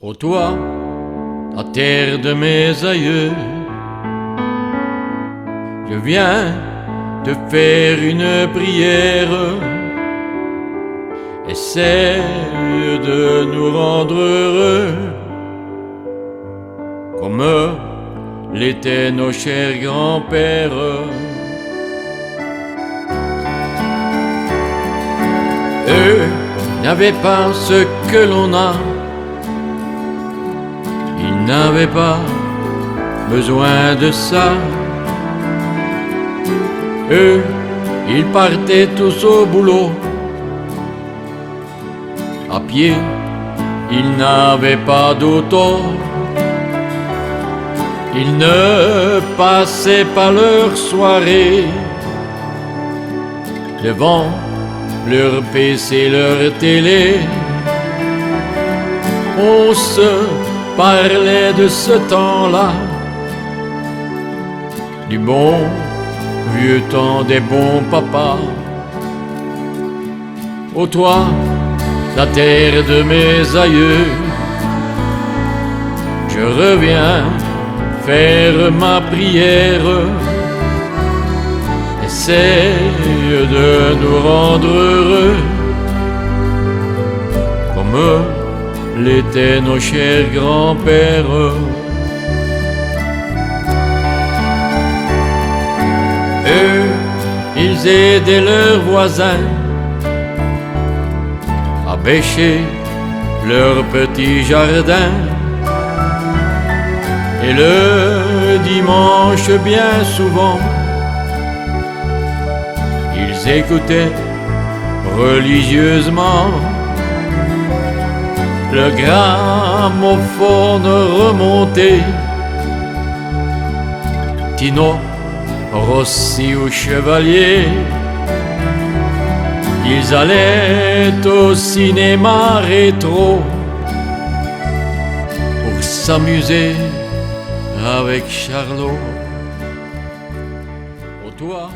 Ô toi, la terre de mes aïeux, je viens te faire une prière. Essaie de nous rendre heureux, comme l'étaient nos chers grands-pères. Eux n'avaient pas ce que l'on a, ils n'avaient pas besoin de ça. Eux, ils partaient tous au boulot, à pied, ils n'avaient pas d'auto. Ils ne passaient pas leur soirée devant leur PC, leur télé. On se parlait de ce temps-là, du bon vieux temps des bons papas. Ô toi, la terre de mes aïeux, je reviens faire ma prière. Essaye de nous rendre heureux, comme l'étaient nos chers grands-pères. Eux, ils aidaient leurs voisins à bêcher leur petit jardin. Et le dimanche, bien souvent, ils écoutaient religieusement le gramophone remonté, Tino Rossi ou Chevalier. Ils allaient au cinéma rétro pour s'amuser avec Charlot. Ô toi,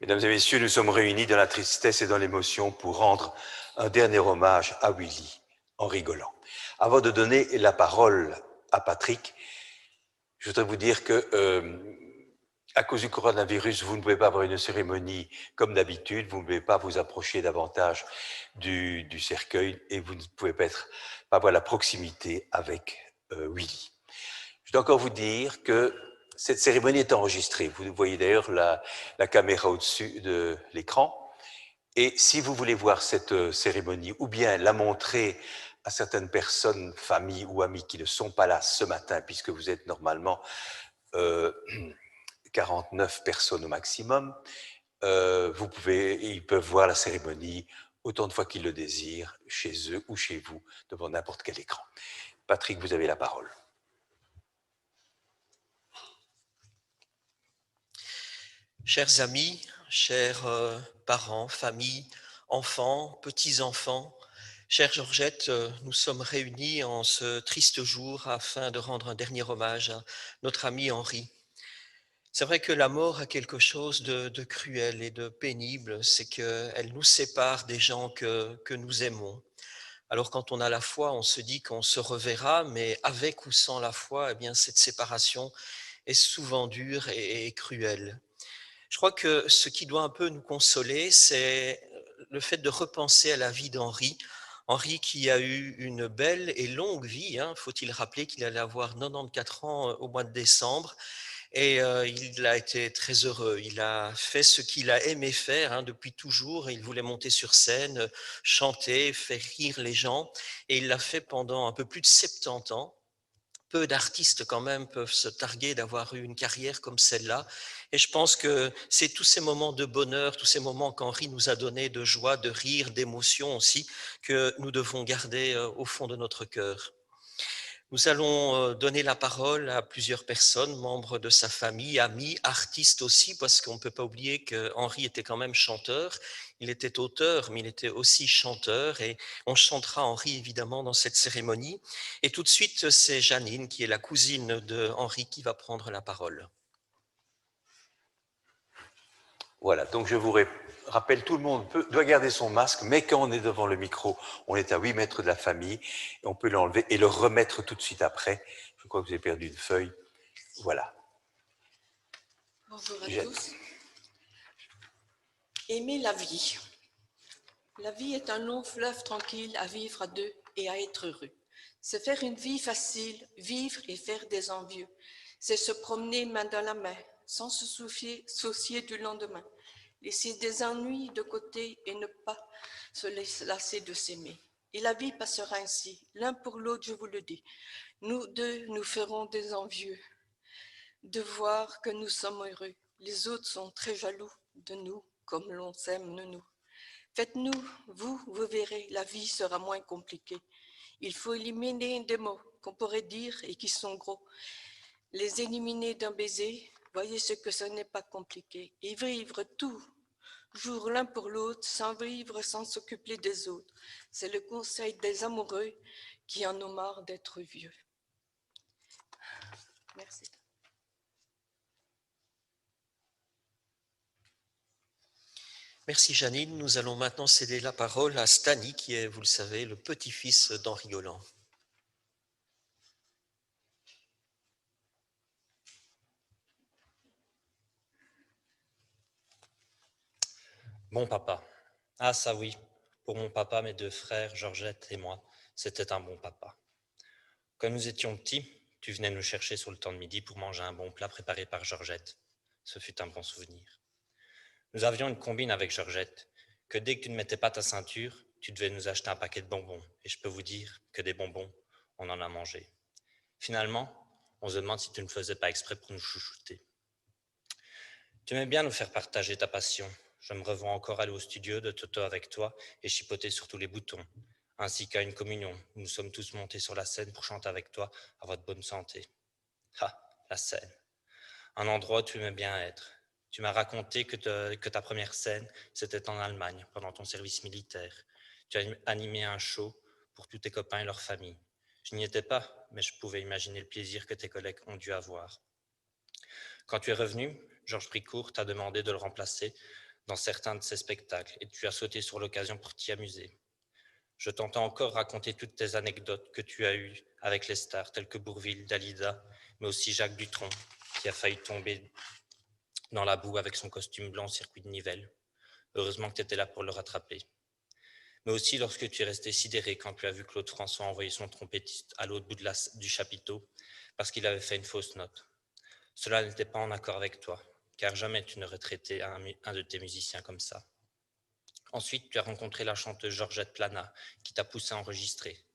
Mesdames et messieurs, nous sommes réunis dans la tristesse et dans l'émotion pour rendre un dernier hommage à Willy en rigolant. Avant de donner la parole à Patrick, je voudrais vous dire que à cause du coronavirus, vous ne pouvez pas avoir une cérémonie comme d'habitude, vous ne pouvez pas vous approcher davantage du cercueil et vous ne pouvez pas avoir la proximité avec Willy. Je dois encore vous dire que cette cérémonie est enregistrée. Vous voyez d'ailleurs la caméra au-dessus de l'écran. Et si vous voulez voir cette cérémonie ou bien la montrer à certaines personnes, familles ou amis qui ne sont pas là ce matin, puisque vous êtes normalement 49 personnes au maximum, ils peuvent voir la cérémonie autant de fois qu'ils le désirent, chez eux ou chez vous, devant n'importe quel écran. Patrick, vous avez la parole. Chers amis, chers parents, familles, enfants, petits-enfants, chère Georgette, nous sommes réunis en ce triste jour afin de rendre un dernier hommage à notre ami Henri. C'est vrai que la mort a quelque chose de cruel et de pénible, c'est qu'elle nous sépare des gens que nous aimons. Alors quand on a la foi, on se dit qu'on se reverra, mais avec ou sans la foi, eh bien cette séparation est souvent dure et cruelle. Je crois que ce qui doit un peu nous consoler, c'est le fait de repenser à la vie d'Henri. Henri qui a eu une belle et longue vie, hein, faut-il rappeler qu'il allait avoir 94 ans au mois de décembre, et il a été très heureux. Il a fait ce qu'il a aimé faire hein, depuis toujours. Il voulait monter sur scène, chanter, faire rire les gens, et il l'a fait pendant un peu plus de 70 ans. Peu d'artistes quand même peuvent se targuer d'avoir eu une carrière comme celle-là. Et je pense que c'est tous ces moments de bonheur, tous ces moments qu'Henri nous a donnés de joie, de rire, d'émotion aussi, que nous devons garder au fond de notre cœur. Nous allons donner la parole à plusieurs personnes, membres de sa famille, amis, artistes aussi, parce qu'on ne peut pas oublier qu'Henri était quand même chanteur. Il était auteur, mais il était aussi chanteur, et on chantera Henri évidemment dans cette cérémonie. Et tout de suite, c'est Janine, qui est la cousine de Henri, qui va prendre la parole. Voilà, donc je vous rappelle, tout le monde doit garder son masque, mais quand on est devant le micro, on est à 8 mètres de la famille, et on peut l'enlever et le remettre tout de suite après. Je crois que vous avez perdu une feuille. Voilà. Bonjour à tous. Aimer la vie. La vie est un long fleuve tranquille à vivre à deux et à être heureux. C'est faire une vie facile, vivre et faire des envieux. C'est se promener main dans la main, sans se soucier du lendemain. Laisser des ennuis de côté et ne pas se lasser de s'aimer. Et la vie passera ainsi, l'un pour l'autre, je vous le dis. Nous deux, nous ferons des envieux de voir que nous sommes heureux. Les autres sont très jaloux de nous, comme l'on s'aime nous. Faites-nous, vous verrez, la vie sera moins compliquée. Il faut éliminer des mots qu'on pourrait dire et qui sont gros. Les éliminer d'un baiser, voyez ce que ce n'est pas compliqué. Et vivre tout, jour l'un pour l'autre, sans vivre, sans s'occuper des autres. C'est le conseil des amoureux qui en ont marre d'être vieux. Merci. Merci Janine. Nous allons maintenant céder la parole à Stani, qui est, vous le savez, le petit-fils d'Henri Golland. Bon papa. Ah ça oui, pour mon papa, mes deux frères, Georgette et moi, c'était un bon papa. Quand nous étions petits, tu venais nous chercher sur le temps de midi pour manger un bon plat préparé par Georgette. Ce fut un bon souvenir. Nous avions une combine avec Georgette, que dès que tu ne mettais pas ta ceinture, tu devais nous acheter un paquet de bonbons. Et je peux vous dire que des bonbons, on en a mangé. Finalement, on se demande si tu ne faisais pas exprès pour nous chouchouter. Tu aimais bien nous faire partager ta passion. Je me revois encore aller au studio de Toto avec toi et chipoter sur tous les boutons, ainsi qu'à une communion où nous sommes tous montés sur la scène pour chanter avec toi à votre bonne santé. Ah, la scène. Un endroit où tu aimais bien être. Tu m'as raconté que ta première scène, c'était en Allemagne, pendant ton service militaire. Tu as animé un show pour tous tes copains et leurs familles. Je n'y étais pas, mais je pouvais imaginer le plaisir que tes collègues ont dû avoir. Quand tu es revenu, Georges Bricourt t'a demandé de le remplacer dans certains de ses spectacles et tu as sauté sur l'occasion pour t'y amuser. Je t'entends encore raconter toutes tes anecdotes que tu as eues avec les stars telles que Bourvil, Dalida, mais aussi Jacques Dutronc, qui a failli tomber dans la boue avec son costume blanc au circuit de Nivelles. Heureusement que tu étais là pour le rattraper. Mais aussi lorsque tu es resté sidéré quand tu as vu Claude François envoyer son trompettiste à l'autre bout du chapiteau parce qu'il avait fait une fausse note. Cela n'était pas en accord avec toi, car jamais tu n'aurais traité un de tes musiciens comme ça. Ensuite, tu as rencontré la chanteuse Georgette Plana, qui t'a poussé à enregistrer.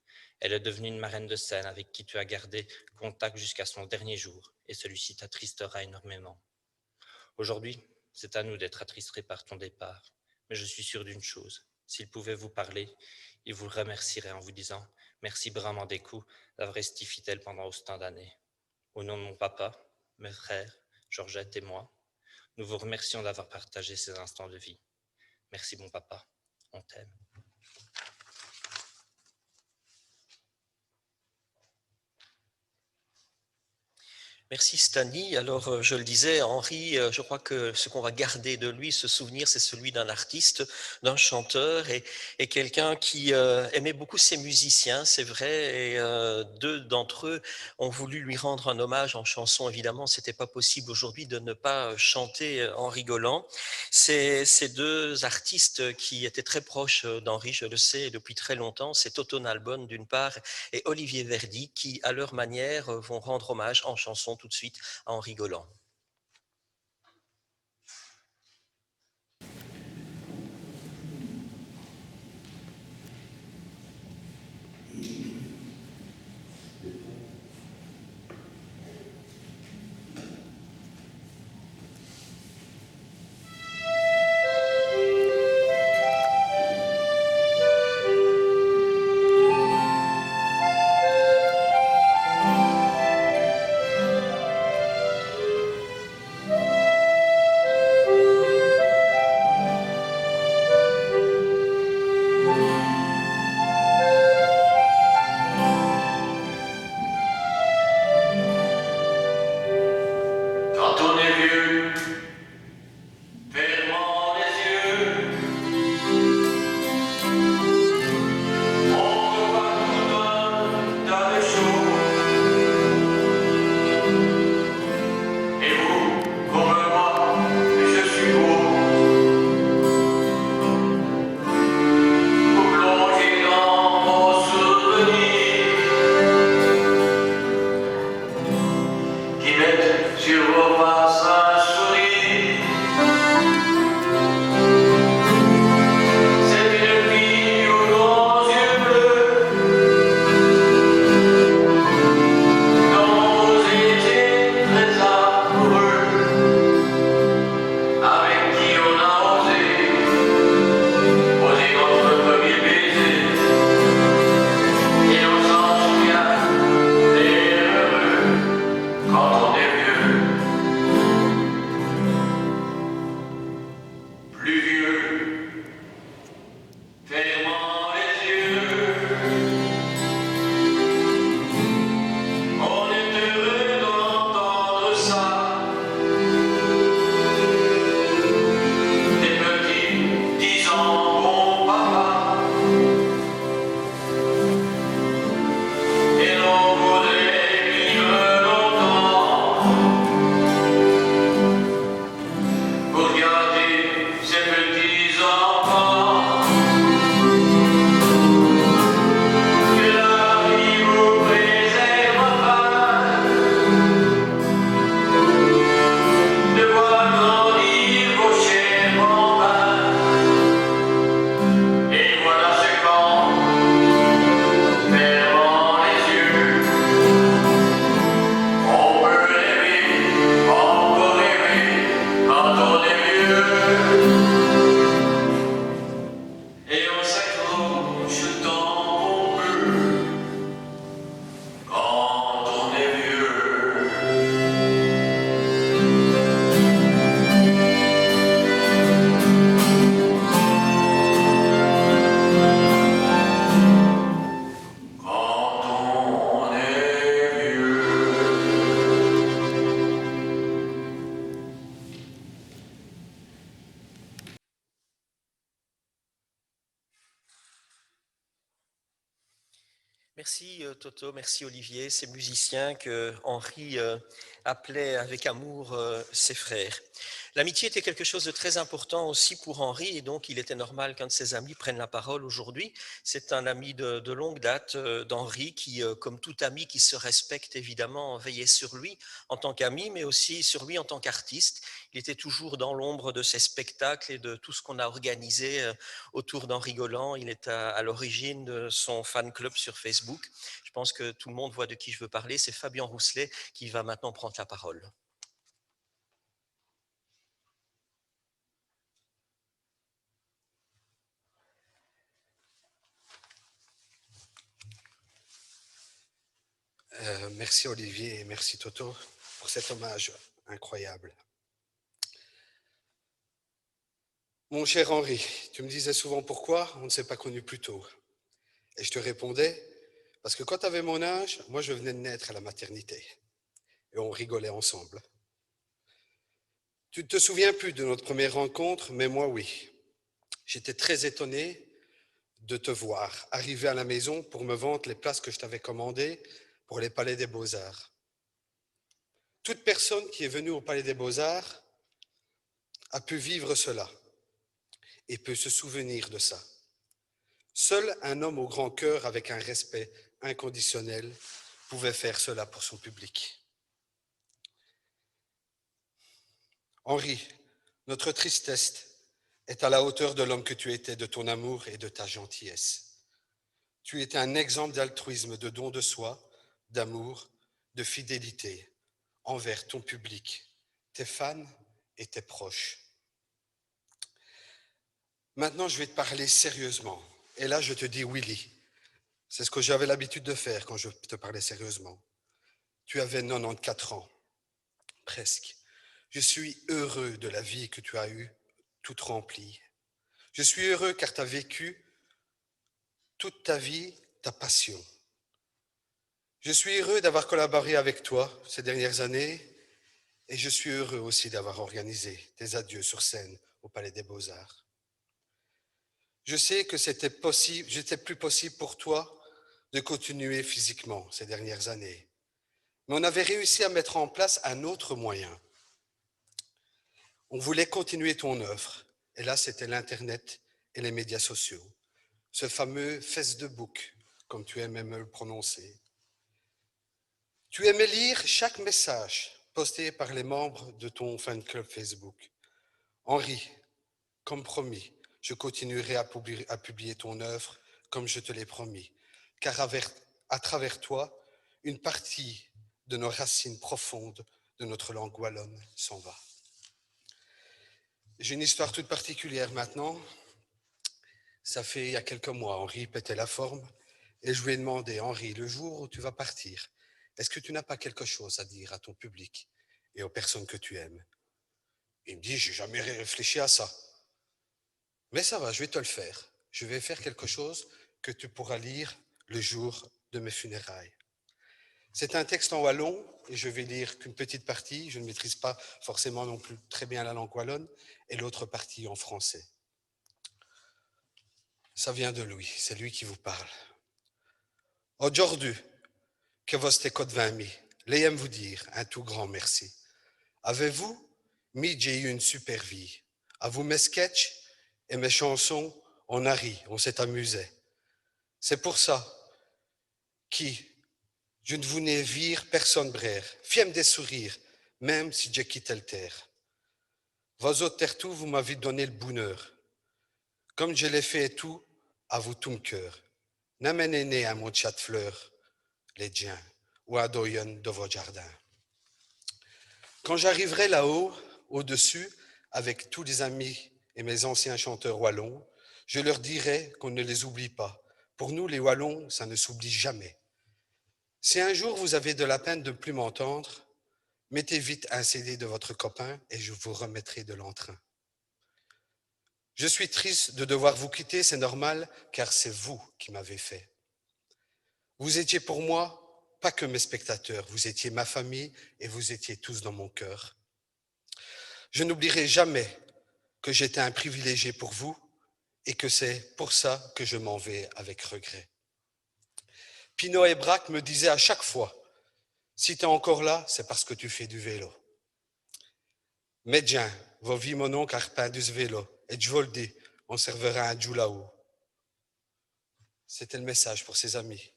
Elle est devenue une marraine de scène avec qui tu as gardé contact jusqu'à son dernier jour, et celui-ci t'attristera énormément. Aujourd'hui, c'est à nous d'être attristés par ton départ, mais je suis sûr d'une chose, s'il pouvait vous parler, il vous remercierait en vous disant « Merci vraiment des coups d'avoir resté fidèle pendant autant d'années. » Au nom de mon papa, mes frères, Georgette et moi, nous vous remercions d'avoir partagé ces instants de vie. Merci mon papa, on t'aime. Merci Stani. Alors, je le disais, Henri, je crois que ce qu'on va garder de lui, ce souvenir, c'est celui d'un artiste, d'un chanteur et quelqu'un qui aimait beaucoup ses musiciens, c'est vrai. Et deux d'entre eux ont voulu lui rendre un hommage en chanson. Évidemment, c'était pas possible aujourd'hui de ne pas chanter en rigolant. C'est ces deux artistes qui étaient très proches d'Henri, je le sais, depuis très longtemps. C'est Toto Nalbonne d'une part et Olivier Verdi qui, à leur manière, vont rendre hommage en chanson tout de suite en rigolant. Toto, merci Olivier, ces musiciens que Henri appelait avec amour ses frères. L'amitié était quelque chose de très important aussi pour Henri et donc il était normal qu'un de ses amis prenne la parole aujourd'hui. C'est un ami de longue date d'Henri qui, comme tout ami qui se respecte évidemment, veillait sur lui en tant qu'ami mais aussi sur lui en tant qu'artiste. Il était toujours dans l'ombre de ses spectacles et de tout ce qu'on a organisé autour d'Henri Golan. Il est à l'origine de son fan club sur Facebook. Je pense que tout le monde voit de qui je veux parler. C'est Fabien Rousselet qui va maintenant prendre la parole. Merci Olivier et merci Toto pour cet hommage incroyable. Mon cher Henri, tu me disais souvent pourquoi on ne s'est pas connu plus tôt. Et je te répondais, parce que quand tu avais mon âge, moi je venais de naître à la maternité. Et on rigolait ensemble. Tu ne te souviens plus de notre première rencontre, mais moi oui. J'étais très étonné de te voir arriver à la maison pour me vendre les places que je t'avais commandées pour les Palais des Beaux-Arts. Toute personne qui est venue au Palais des Beaux-Arts a pu vivre cela et peut se souvenir de ça. Seul un homme au grand cœur avec un respect inconditionnel pouvait faire cela pour son public. Henri, notre tristesse est à la hauteur de l'homme que tu étais, de ton amour et de ta gentillesse. Tu étais un exemple d'altruisme, de don de soi, d'amour, de fidélité envers ton public, tes fans et tes proches. Maintenant, je vais te parler sérieusement. Et là, je te dis Willy. C'est ce que j'avais l'habitude de faire quand je te parlais sérieusement. Tu avais 94 ans, presque. Je suis heureux de la vie que tu as eue, toute remplie. Je suis heureux car tu as vécu toute ta vie ta passion. Je suis heureux d'avoir collaboré avec toi ces dernières années et je suis heureux aussi d'avoir organisé tes adieux sur scène au Palais des Beaux-Arts. Je sais que c'était plus possible pour toi de continuer physiquement ces dernières années, mais on avait réussi à mettre en place un autre moyen. On voulait continuer ton œuvre, et là c'était l'Internet et les médias sociaux, ce fameux Facebook, comme tu aimais me le prononcer. Tu aimais lire chaque message posté par les membres de ton fan club Facebook. Henri, comme promis, je continuerai à publier ton œuvre comme je te l'ai promis, car à travers toi, une partie de nos racines profondes de notre langue wallonne s'en va. J'ai une histoire toute particulière maintenant. Ça fait il y a quelques mois, Henri pétait la forme et je lui ai demandé, Henri, le jour où tu vas partir, est-ce que tu n'as pas quelque chose à dire à ton public et aux personnes que tu aimes? Il me dit, j'ai jamais réfléchi à ça. Mais ça va, je vais te le faire. Je vais faire quelque chose que tu pourras lire le jour de mes funérailles. C'est un texte en wallon et je vais lire qu'une petite partie. Je ne maîtrise pas forcément non plus très bien la langue wallonne et l'autre partie en français. Ça vient de lui, c'est lui qui vous parle. Aujourd'hui, que vostè codvami, l'aime vous dire un tout grand merci. Avez-vous mis j'ai eu une super vie. À vous mes sketchs et mes chansons, on a ri, on s'est amusé. C'est pour ça que je ne vous n'ai vire personne brère, fiem des sourires, même si j'ai quitté le terre. Vos autres terres tout, vous m'avez donné le bonheur. Comme je l'ai fait tout, à vous tout mon cœur. N'amenez à mon chat de fleurs, les diens, ou à doyen de vos jardins. Quand j'arriverai là-haut, au-dessus, avec tous les amis et mes anciens chanteurs wallons, je leur dirai qu'on ne les oublie pas. Pour nous, les wallons, ça ne s'oublie jamais. Si un jour vous avez de la peine de ne plus m'entendre, mettez vite un CD de votre copain et je vous remettrai de l'entrain. Je suis triste de devoir vous quitter, c'est normal, car c'est vous qui m'avez fait. Vous étiez pour moi pas que mes spectateurs, vous étiez ma famille et vous étiez tous dans mon cœur. Je n'oublierai jamais que j'étais un privilégié pour vous et que c'est pour ça que je m'en vais avec regret. Pinot et Braque me disaient à chaque fois, si tu es encore là, c'est parce que tu fais du vélo. Medjen, vos vies mon oncle a repeint ce vélo, et je vous le dis, on servira un jour là-haut. C'était le message pour ses amis.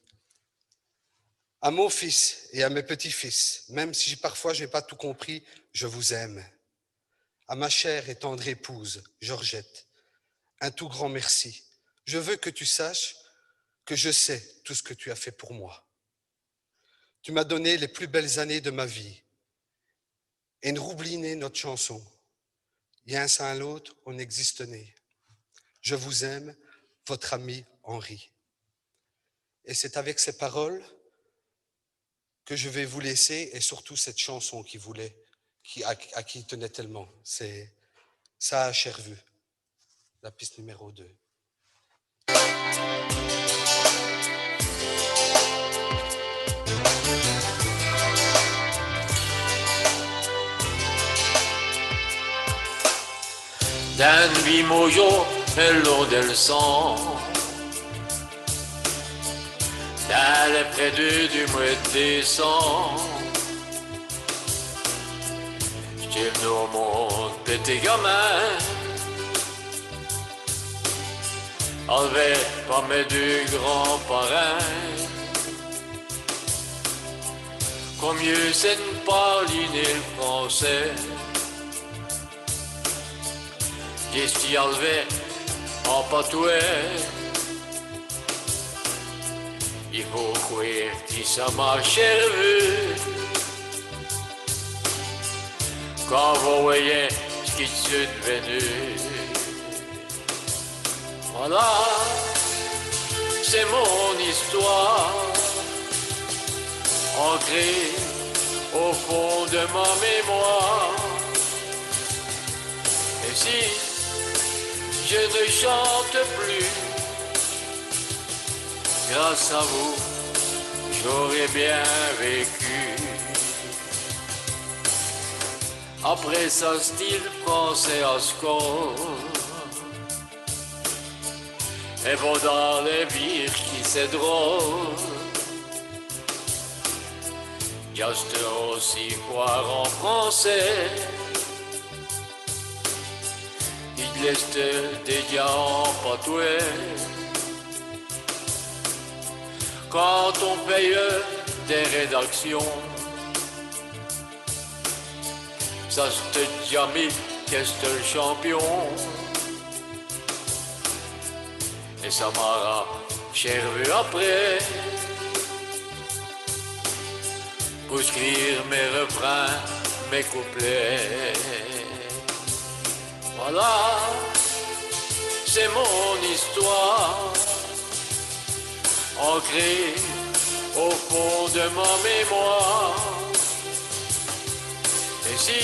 À mon fils et à mes petits-fils, même si parfois je n'ai pas tout compris, je vous aime. À ma chère et tendre épouse, Georgette, un tout grand merci. Je veux que tu saches que je sais tout ce que tu as fait pour moi. Tu m'as donné les plus belles années de ma vie. Et ne roubliez notre chanson. Il y a un sans l'autre, on existe né. Je vous aime, votre ami Henri. Et c'est avec ces paroles que je vais vous laisser, et surtout cette chanson à qui il tenait tellement. C'est Ça à Chervue, la piste numéro 2. Dan Vimojo e l'eau del sang. D'aller près du mois de décembre. J'étais venu au monde petit gamin. Enlevé par mes deux grands-parents. Comme mieux c'est de ne pas liner le français. J'ai suis enlevé en patouet. Il faut croire que ça m'a chervé. Quand vous voyez ce qui est devenu. Voilà, c'est mon histoire, ancrée au fond de ma mémoire. Et si je ne chante plus, grâce à vous, j'aurais bien vécu. Après ça, style français à score. Et bon dans les vires qui c'est drôle. Juste aussi croire en français. Il laisse des diamants patoués. Quand on paye des rédactions, ça se te jamais qu'est-ce le champion. Et ça m'a chervé après pour écrire mes refrains, mes couplets. Voilà, c'est mon histoire, ancrée au fond de ma mémoire. Et si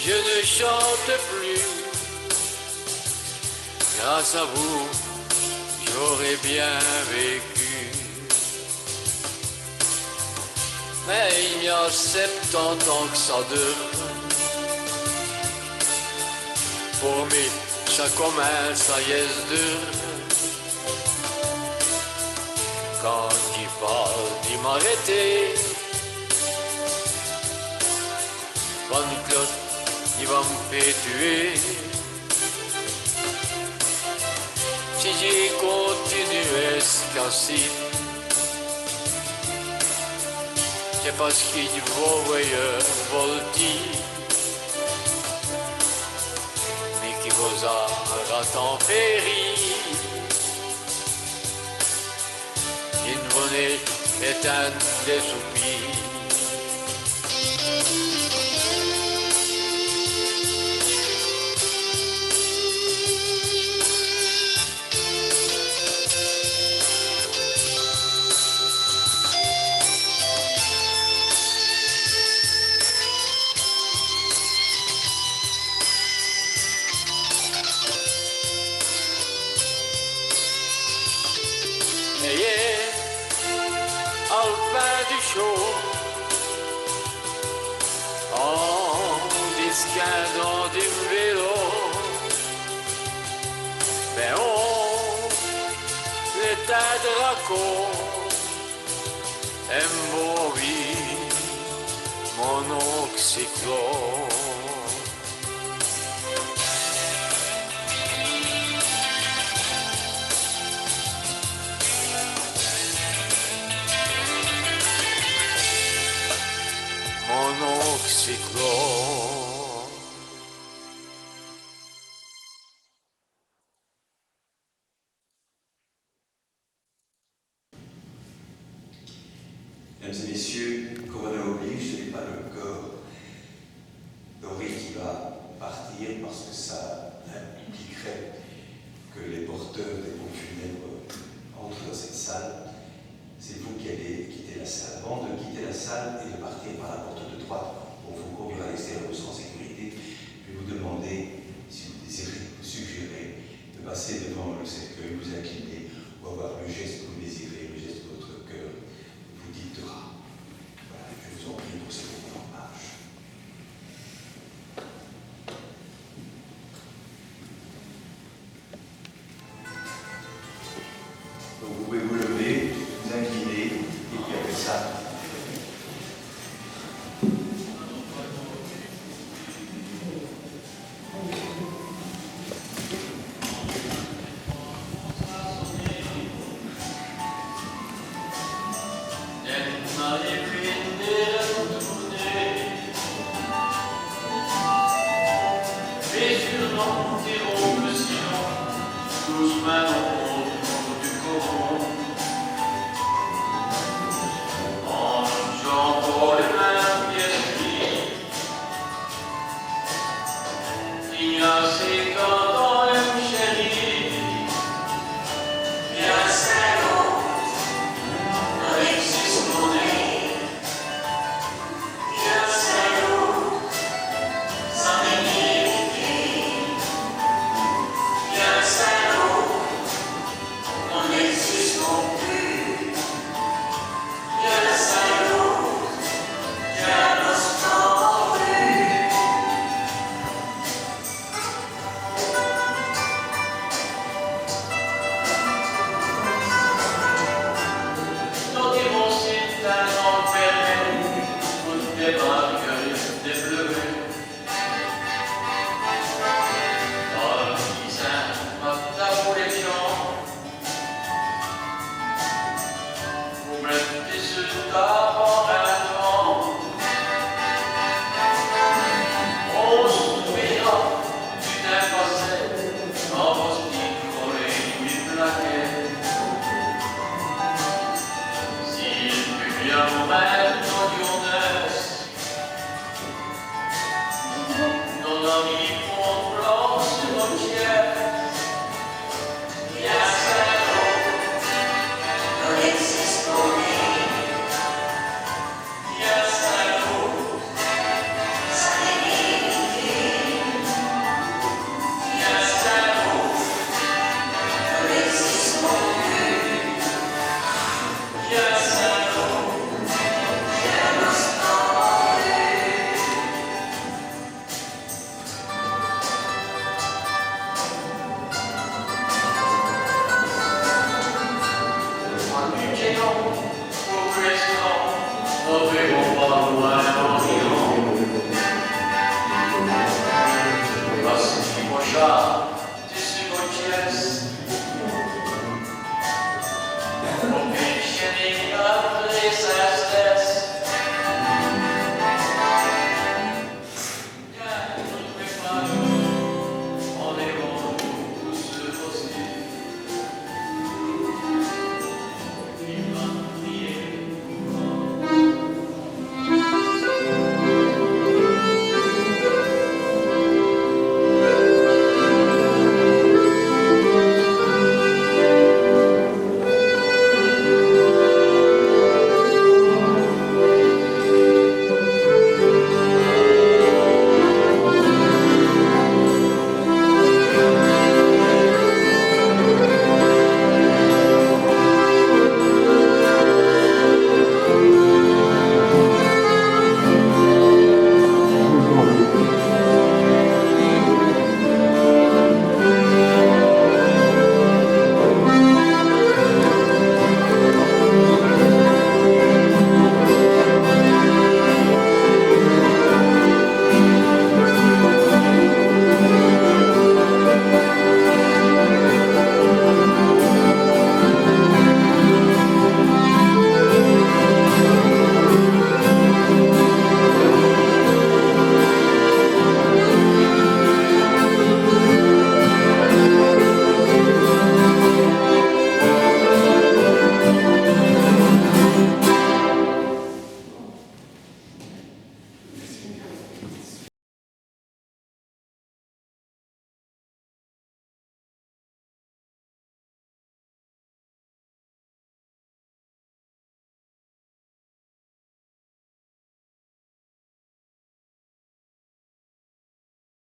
je ne chante plus, grâce à vous, j'aurais bien vécu. Mais il y a 70 ans que ça dure. Pour moi, ça commence à être dur. Quand il parle d'y m'arrêter, bonne cloche, il va me faire tuer. Si j'ai continué ce cas-ci, c'est parce qu'il vaut voyeur volti, mais qui vous a ratempéri. Une monnaie éteinte des soupirs. En disquant du vélo, ben on l'état de raconte Embori, monoxyclone. Monoxyclone. Mesdames et messieurs, Corona oblige, ce n'est pas le corps d'Henri qui va partir parce que ça impliquerait que les porteurs des pompes funèbres entrent dans cette salle. C'est vous qui allez quitter la salle. Avant de quitter la salle et de partir par la porte de droite pour vous conduire à l'extérieur où sans sécurité, je vais vous demander, si vous désirez, vous suggérez de passer devant le cercueil, vous incliner ou avoir le geste que vous désirez, le geste que votre cœur vous dictera. Voilà, je vous en prie pour ce moment en marche. Donc vous pouvez vous lever, vous incliner, et puis après ça, Ovvero